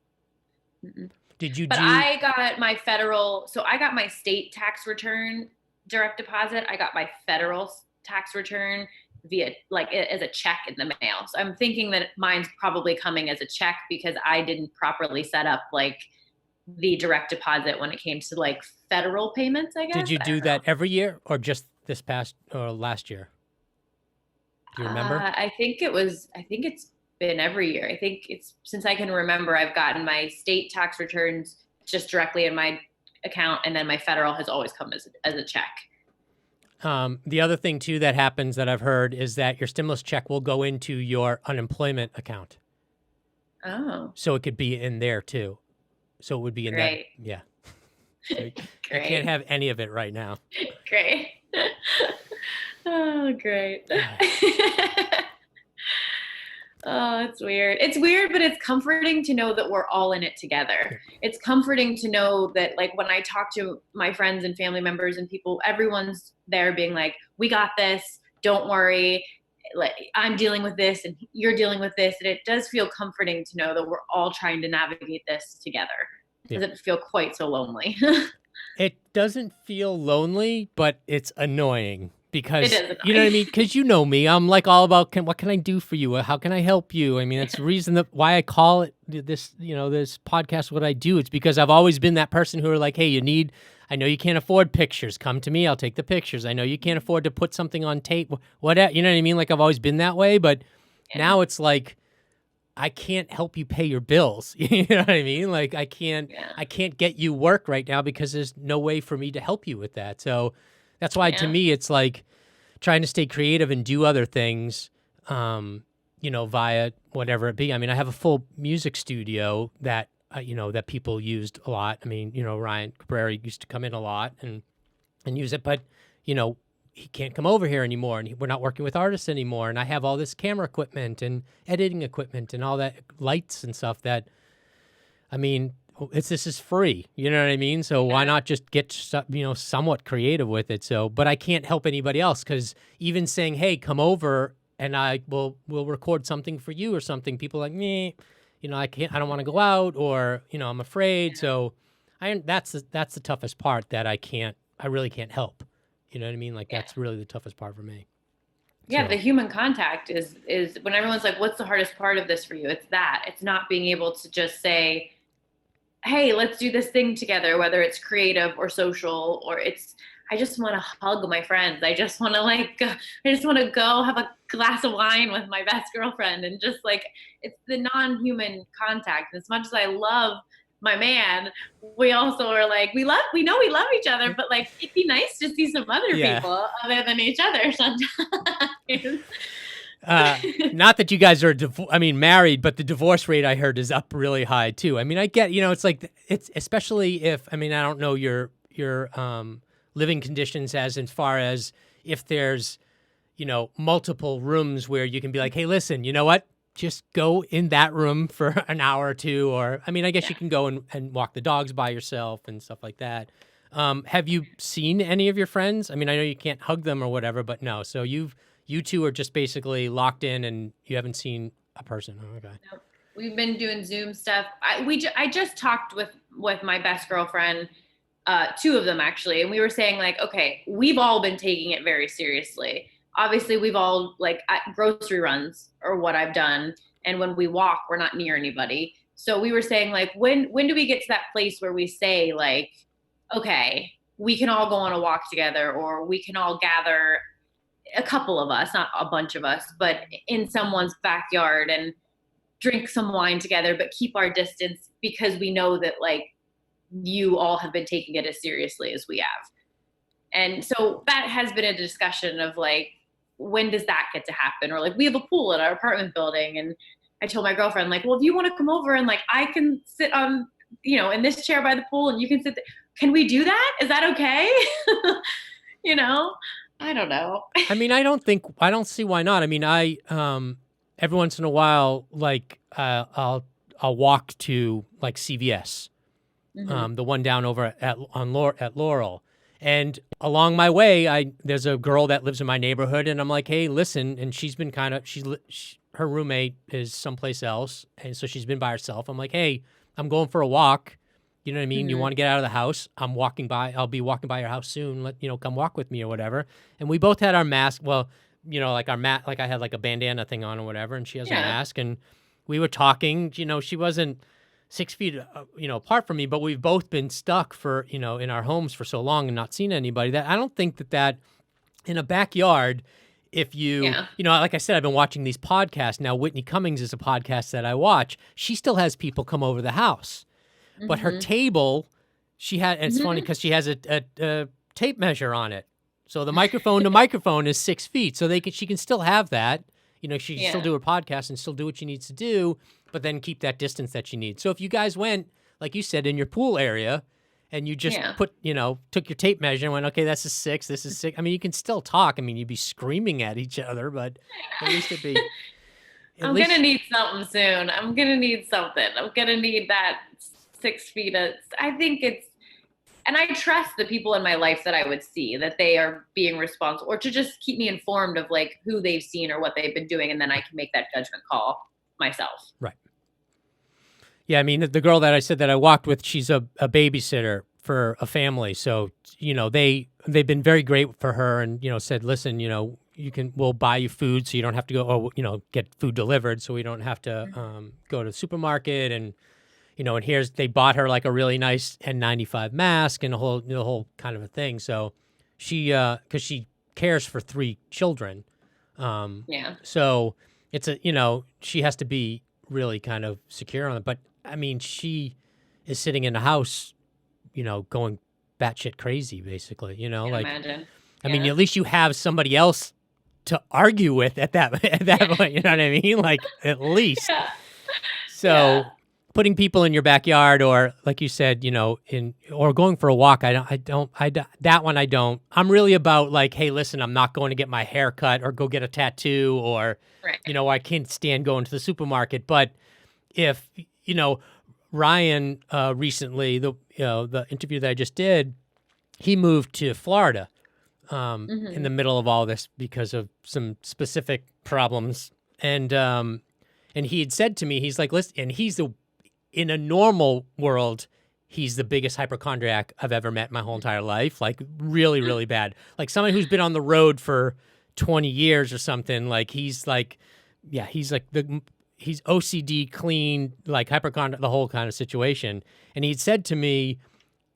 Speaker 2: Mm-mm.
Speaker 1: Did you
Speaker 2: But I got my state tax return direct deposit. I got my federal tax return via like as a check in the mail. So I'm thinking that mine's probably coming as a check because I didn't properly set up like the direct deposit when it came to like federal payments, I guess.
Speaker 1: Did you do that every year or just this past or last year? Do you remember?
Speaker 2: I think it's been every year. I think it's since I can remember, I've gotten my state tax returns just directly in my account, and then my federal has always come as a check.
Speaker 1: The other thing too that happens that I've heard is that your stimulus check will go into your unemployment account.
Speaker 2: Oh,
Speaker 1: So it could be in there too. So it would be in that.
Speaker 2: great.
Speaker 1: Yeah. So I can't
Speaker 2: Great.
Speaker 1: have any of it right now.
Speaker 2: Great. Oh, great. Oh, it's weird. It's weird, but it's comforting to know that we're all in it together. It's comforting to know that, like, when I talk to my friends and family members and people, everyone's there being like, we got this. Don't worry. Like, I'm dealing with this and you're dealing with this. And it does feel comforting to know that we're all trying to navigate this together. It doesn't feel quite so lonely.
Speaker 1: It doesn't feel lonely, but it's annoying because,
Speaker 2: It is annoying.
Speaker 1: you know what I mean? Because you know me, I'm like all about, what can I do for you? How can I help you? I mean, that's the reason that why I call it this, this podcast, what I do. It's because I've always been that person who are like, hey, I know you can't afford pictures. Come to me. I'll take the pictures. I know you can't afford to put something on tape. Whatever, you know what I mean? Like I've always been that way, but now it's like, I can't help you pay your bills. You know what I mean? Like I can't get you work right now because there's no way for me to help you with that. So that's why to me, it's like trying to stay creative and do other things, via whatever it be. I mean, I have a full music studio that, that people used a lot. I mean, Ryan Cabrera used to come in a lot and use it, but, he can't come over here anymore, and we're not working with artists anymore. And I have all this camera equipment and editing equipment and all that lights and stuff that, I mean, this is free. You know what I mean? So why not just get, somewhat creative with it? So, but I can't help anybody else because even saying, hey, come over and we'll record something for you or something, people are like, me, I don't want to go out or, I'm afraid. So that's the toughest part that I really can't help. You know what I mean? Like that's really the toughest part for me.
Speaker 2: Yeah,
Speaker 1: So.
Speaker 2: the human contact is when everyone's like, what's the hardest part of this for you? It's that. It's not being able to just say, hey, let's do this thing together, whether it's creative or social, or I just want to hug my friends. I just want to go have a glass of wine with my best girlfriend and just like, it's the non-human contact. As much as I love my man, we also are like, we know we love each other, but like it'd be nice to see some other people other than each other sometimes.
Speaker 1: Not that you guys are married, but the divorce rate I heard is up really high too. I mean, I get, it's like it's especially if, I don't know your living conditions as far as if there's, multiple rooms where you can be like, hey, listen, you know what? Just go in that room for an hour or two, or, I guess you can go and walk the dogs by yourself and stuff like that. Have you seen any of your friends? I know you can't hug them or whatever, but no. So you two are just basically locked in and you haven't seen a person. Oh, okay.
Speaker 2: Nope. We've been doing Zoom stuff. I just talked with my best girlfriend, two of them actually, and we were saying like, okay, we've all been taking it very seriously. Obviously, we've all like grocery runs or what I've done. And when we walk, we're not near anybody. So we were saying like, when do we get to that place where we say like, okay, we can all go on a walk together, or we can all gather, a couple of us, not a bunch of us, but in someone's backyard and drink some wine together, but keep our distance because we know that like you all have been taking it as seriously as we have. And so that has been a discussion of like, when does that get to happen? Or like, we have a pool at our apartment building. And I told my girlfriend, like, well, if you want to come over and like, I can sit on, in this chair by the pool and you can sit there. Can we do that? Is that okay? I don't know.
Speaker 1: I don't see why not. Every once in a while, like, I'll walk to like CVS, the one down over at Laurel. And along my way, there's a girl that lives in my neighborhood, and I'm like, hey, listen. And she's been her roommate is someplace else, and so she's been by herself. I'm like, hey, I'm going for a walk. You know what I mean? Mm-hmm. You want to get out of the house? I'm walking by. I'll be walking by your house soon. Come walk with me or whatever. And we both had our mask. Well, like our mat, like I had like a bandana thing on or whatever, and she has a mask. And we were talking. She wasn't 6 feet, apart from me, but we've both been stuck for, in our homes for so long and not seen anybody that I don't think that in a backyard if you,
Speaker 2: Yeah.
Speaker 1: like I said, I've been watching these podcasts. Now, Whitney Cummings is a podcast that I watch. She still has people come over the house, but her table, and it's funny because she has a tape measure on it. So the microphone to microphone is 6 feet. So she can still have that. She can still do her podcast and still do what she needs to do, but then keep that distance that she needs. So if you guys went, like you said, in your pool area, and you just took your tape measure and went, okay, that's a 6, this is 6. I mean, you can still talk. I mean, you'd be screaming at each other, but at least it'd be.
Speaker 2: I'm going to need something soon. I'm going to need something. I'm going to need that 6 feet. I think and I trust the people in my life that I would see, that they are being responsible, or to just keep me informed of like who they've seen or what they've been doing. And then I can make that judgment call myself.
Speaker 1: Right. Yeah. I mean, the girl that I said that I walked with, she's a babysitter for a family. So, they've been very great for her and, said, listen, we'll buy you food so you don't have to go, get food delivered. So we don't have to go to the supermarket and they bought her like a really nice N95 mask and the whole kind of a thing. So she, cause she cares for 3 children. So it's she has to be really kind of secure on it. But I mean, she is sitting in the house, going batshit crazy, basically,
Speaker 2: Imagine.
Speaker 1: I mean, at least you have somebody else to argue with at that point, you know what I mean? Like at least.
Speaker 2: Yeah.
Speaker 1: So putting people in your backyard, or like you said, or going for a walk, that one I don't. I'm really about like, hey, listen, I'm not going to get my hair cut or go get a tattoo, or, I can't stand going to the supermarket. But if, Ryan recently, the interview that I just did, he moved to Florida in the middle of all this because of some specific problems. And he had said to me, he's like, listen, and in a normal world, he's the biggest hypochondriac I've ever met in my whole entire life. Like really, really bad. Like someone who's been on the road for 20 years or something. Like he's OCD, clean, like hypochondriac, the whole kind of situation. And he'd said to me,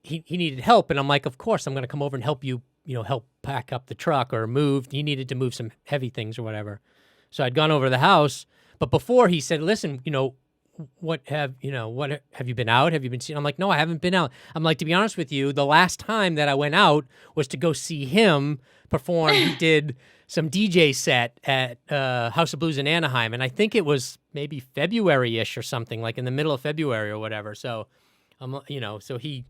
Speaker 1: he needed help. And I'm like, of course, I'm going to come over and help you, help pack up the truck or move. He needed to move some heavy things or whatever. So I'd gone over to the house. But before he said, listen, what have you been out? Have you been seen? I'm like, no, I haven't been out. I'm like, to be honest with you, the last time that I went out was to go see him perform. He did some DJ set at House of Blues in Anaheim. And I think it was maybe February-ish or something, like in the middle of February or whatever. So, so he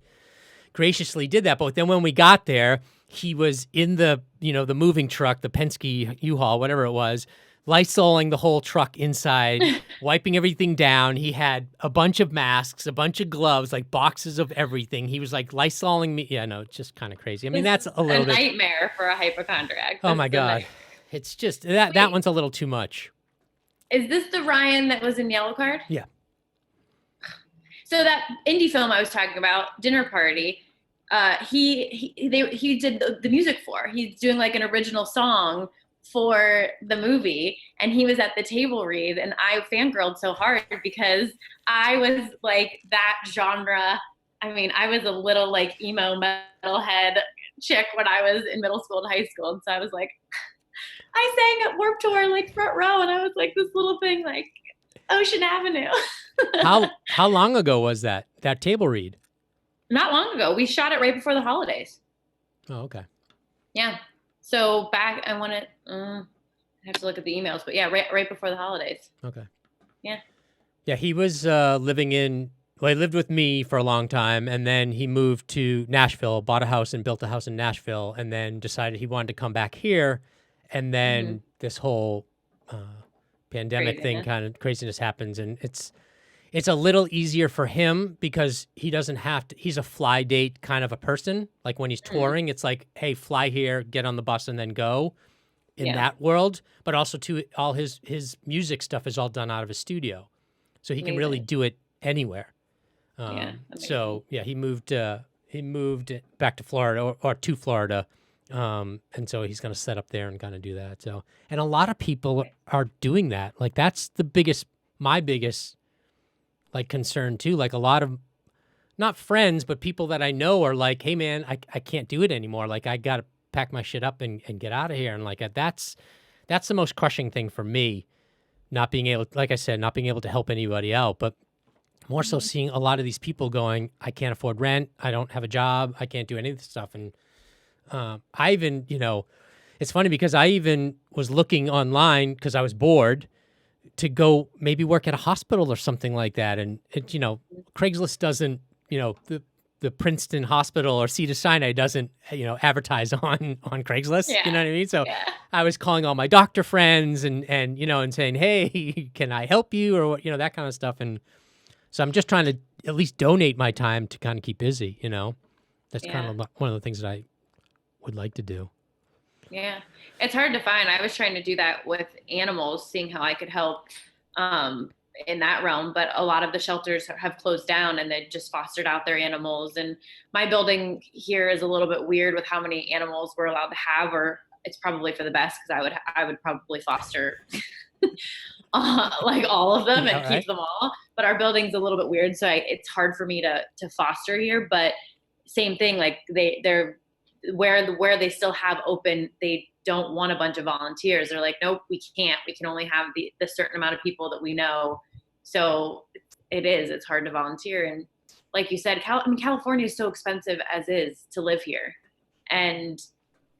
Speaker 1: graciously did that. But then when we got there, he was in the moving truck, the Penske U-Haul, whatever it was, Lysoling the whole truck inside, wiping everything down. He had a bunch of masks, a bunch of gloves, like boxes of everything. He was like Lysoling me. Yeah, no, it's just kind of crazy. I mean, that's a little bit
Speaker 2: nightmare for a hypochondriac.
Speaker 1: Oh my God. It's just that one's a little too much.
Speaker 2: Is this the Ryan that was in Yellow Card?
Speaker 1: Yeah.
Speaker 2: So that indie film I was talking about, Dinner Party, he did the music for. He's doing like an original song for the movie, and he was at the table read, and I fangirled so hard because I was like that genre. I mean, I was a little like emo metalhead chick when I was in middle school and high school, and so I was like, I sang at Warped Tour like front row, and I was like this little thing like Ocean Avenue.
Speaker 1: How long ago was that table read?
Speaker 2: Not long ago. We shot it right before the holidays.
Speaker 1: Oh, okay.
Speaker 2: Yeah. So back, I have to look at the emails, but yeah, right before the holidays.
Speaker 1: Okay.
Speaker 2: Yeah.
Speaker 1: Yeah, he was he lived with me for a long time, and then he moved to Nashville, bought a house and built a house in Nashville, and then decided he wanted to come back here, and then this whole pandemic thing, kind of craziness happens, and it's a little easier for him because he doesn't have to, he's a fly date kind of a person. Like when he's touring, it's like, hey, fly here, get on the bus and then go in that world. But also too, all his music stuff is all done out of his studio. So he can really do it anywhere. So yeah, he moved back to Florida or to Florida. And so he's going to set up there and kind of do that. So, and a lot of people are doing that. Like that's my biggest like concern too. Like a lot of not friends, but people that I know are like, hey man, I can't do it anymore. Like I got to pack my shit up and get out of here. And like, that's that's the most crushing thing for me, not being able, like I said, not being able to help anybody out, but more so seeing a lot of these people going, I can't afford rent, I don't have a job, I can't do any of this stuff. And I even, it's funny because I even was looking online because I was bored to go maybe work at a hospital or something like that. And Craigslist doesn't, the Princeton Hospital or Cedars-Sinai doesn't, advertise on Craigslist.
Speaker 2: Yeah.
Speaker 1: You know what I mean? So
Speaker 2: Yeah.
Speaker 1: I was calling all my doctor friends and saying, hey, can I help you, or what, that kind of stuff. And so I'm just trying to at least donate my time to kind of keep busy. That's kind of one of the things that I would like to do.
Speaker 2: Yeah. It's hard to find. I was trying to do that with animals, seeing how I could help in that realm, but a lot of the shelters have closed down and they just fostered out their animals. And my building here is a little bit weird with how many animals we're allowed to have, or it's probably for the best because I would probably foster like all of them and keep them all. But our building's a little bit weird, so it's hard for me to foster here. But same thing, like they're where they still have open, they don't want a bunch of volunteers. They're like, nope, we can't. We can only have the certain amount of people that we know. So it's hard to volunteer. And like you said, California is so expensive as is to live here. And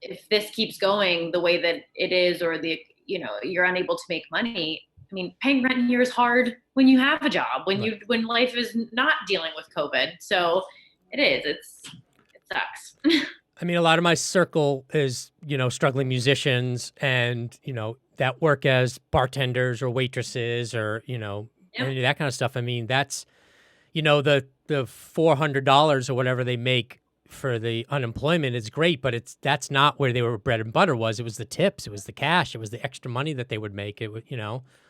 Speaker 2: if this keeps going the way that it is, or you're unable to make money. I mean, paying rent here is hard when you have a job, when life is not dealing with COVID. So it sucks.
Speaker 1: I mean, a lot of my circle is, struggling musicians and, that work as bartenders or waitresses or, any of that kind of stuff. I mean, that's, the $400 or whatever they make for the unemployment is great, but that's not where they were bread and butter was. It was the tips, it was the cash, it was the extra money that they would make. It would,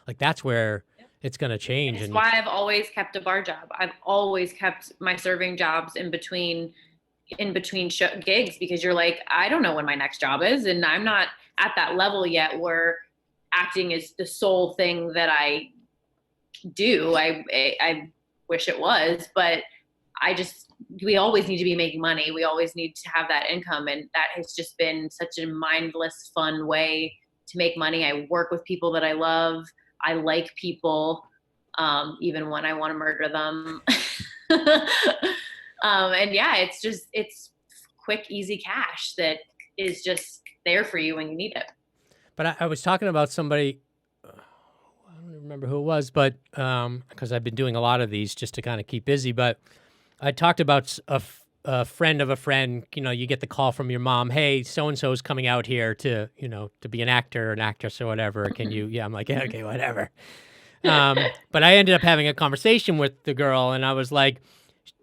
Speaker 1: like that's where it's going to change.
Speaker 2: That's why I've always kept a bar job. I've always kept my serving jobs in between gigs, because you're like, I don't know when my next job is. And I'm not at that level yet where acting is the sole thing that I do. I wish it was, but we always need to be making money. We always need to have that income. And that has just been such a mindless, fun way to make money. I work with people that I love. I like people, even when I want to murder them. And it's quick, easy cash that is just there for you when you need it.
Speaker 1: But I was talking about somebody, I don't remember who it was, but because I've been doing a lot of these just to kind of keep busy, but I talked about a friend of a friend. You get the call from your mom, hey, so-and-so is coming out here to be an actor or an actress or whatever. Can you, I'm like, yeah, okay, whatever. But I ended up having a conversation with the girl and I was like,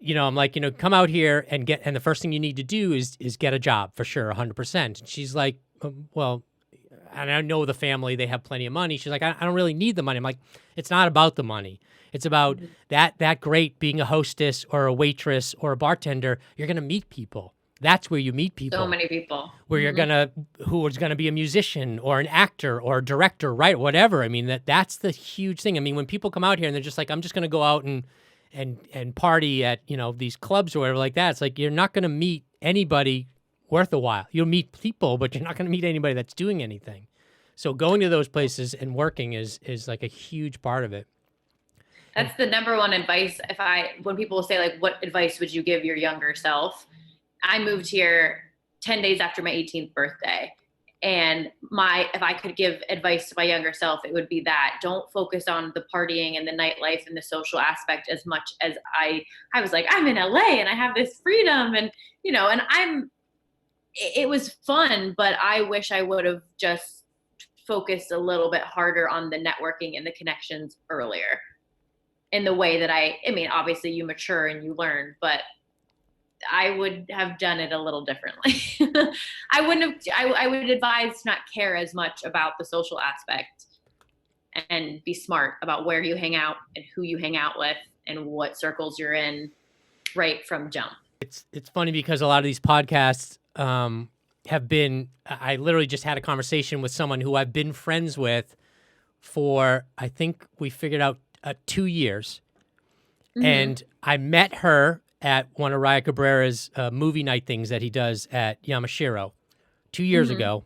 Speaker 1: I'm like, come out here and the first thing you need to do is get a job for sure, 100%. And she's like, well, and I know the family, they have plenty of money. She's like, I don't really need the money. I'm like, it's not about the money. It's about that great being a hostess or a waitress or a bartender. You're going to meet people. That's where you meet people.
Speaker 2: So many people.
Speaker 1: Where who is going to be a musician or an actor or a director, right? Whatever. I mean, that's the huge thing. I mean, when people come out here and they're just like, I'm just going to go out and party at, these clubs or whatever like that. It's like, you're not going to meet anybody worth a while. You'll meet people, but you're not going to meet anybody that's doing anything. So going to those places and working is like a huge part of it.
Speaker 2: That's the number one advice. When people say like, what advice would you give your younger self? I moved here 10 days after my 18th birthday. And if I could give advice to my younger self, it would be that don't focus on the partying and the nightlife and the social aspect as much as I was like, I'm in LA and I have this freedom and, it was fun, but I wish I would have just focused a little bit harder on the networking and the connections earlier in the way that I mean, obviously you mature and you learn, but I would have done it a little differently. I would advise to not care as much about the social aspect and be smart about where you hang out and who you hang out with and what circles you're in right from jump.
Speaker 1: It's funny because a lot of these podcasts have been, I literally just had a conversation with someone who I've been friends with for, I think we figured out 2 years. Mm-hmm. And I met her at one of Raya Cabrera's movie night things that he does at Yamashiro 2 years ago.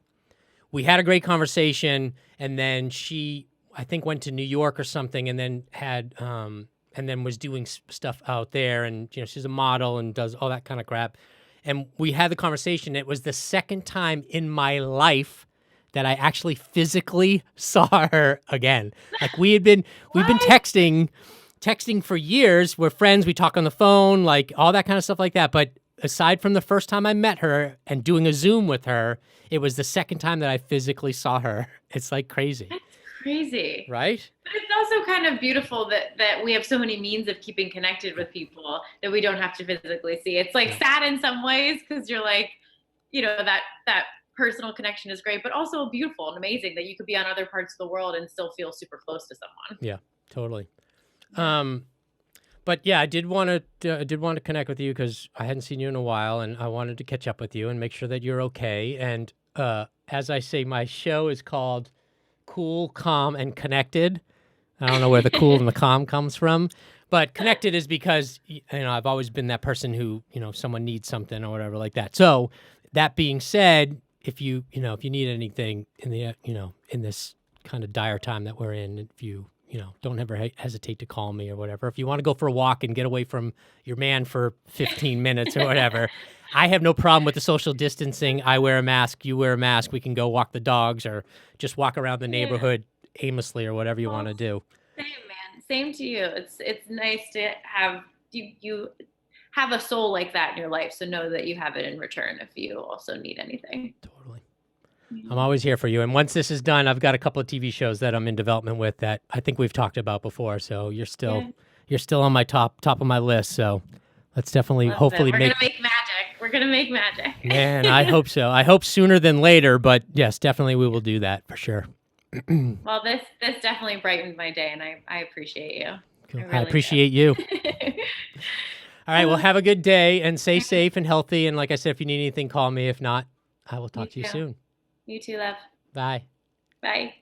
Speaker 1: we had a great conversation, and then she, I think, went to New York or something, and then and then was doing stuff out there, and she's a model and does all that kind of crap. And we had the conversation. It was the second time in my life that I actually physically saw her again. Like we've been texting for years. We're friends. We talk on the phone, like all that kind of stuff like that. But aside from the first time I met her and doing a Zoom with her, it was the second time that I physically saw her. It's like crazy.
Speaker 2: That's crazy.
Speaker 1: Right?
Speaker 2: But it's also kind of beautiful that we have so many means of keeping connected with people that we don't have to physically see. It's like sad in some ways because you're like, that personal connection is great, but also beautiful and amazing that you could be on other parts of the world and still feel super close to someone.
Speaker 1: Yeah, totally. But yeah, I did want to connect with you because I hadn't seen you in a while, and I wanted to catch up with you and make sure that you're okay. And as I say, my show is called Cool, Calm, and Connected. I don't know where the cool and the calm comes from, but connected is because I've always been that person who someone needs something or whatever like that. So that being said, if you need anything in the in this kind of dire time that we're in, if you don't ever hesitate to call me or whatever. If you want to go for a walk and get away from your man for 15 minutes or whatever, I have no problem with the social distancing. I wear a mask, you wear a mask. We can go walk the dogs or just walk around the neighborhood aimlessly or whatever you want to do.
Speaker 2: Same, man. Same to you. It's nice to have you have a soul like that in your life. So know that you have it in return if you also need anything.
Speaker 1: Totally. I'm always here for you. And once this is done, I've got a couple of TV shows that I'm in development with that I think we've talked about before. So you're still on my top of my list. So let's definitely hopefully
Speaker 2: We're gonna make magic. We're gonna make magic.
Speaker 1: Man, I hope so. I hope sooner than later, but yes, definitely we will do that for sure.
Speaker 2: Well, this definitely brightened my day, and I appreciate you.
Speaker 1: Cool. I appreciate you. All right, well, have a good day and stay safe and healthy. And like I said, if you need anything, call me. If not, I will talk to you soon.
Speaker 2: You too, love.
Speaker 1: Bye.
Speaker 2: Bye.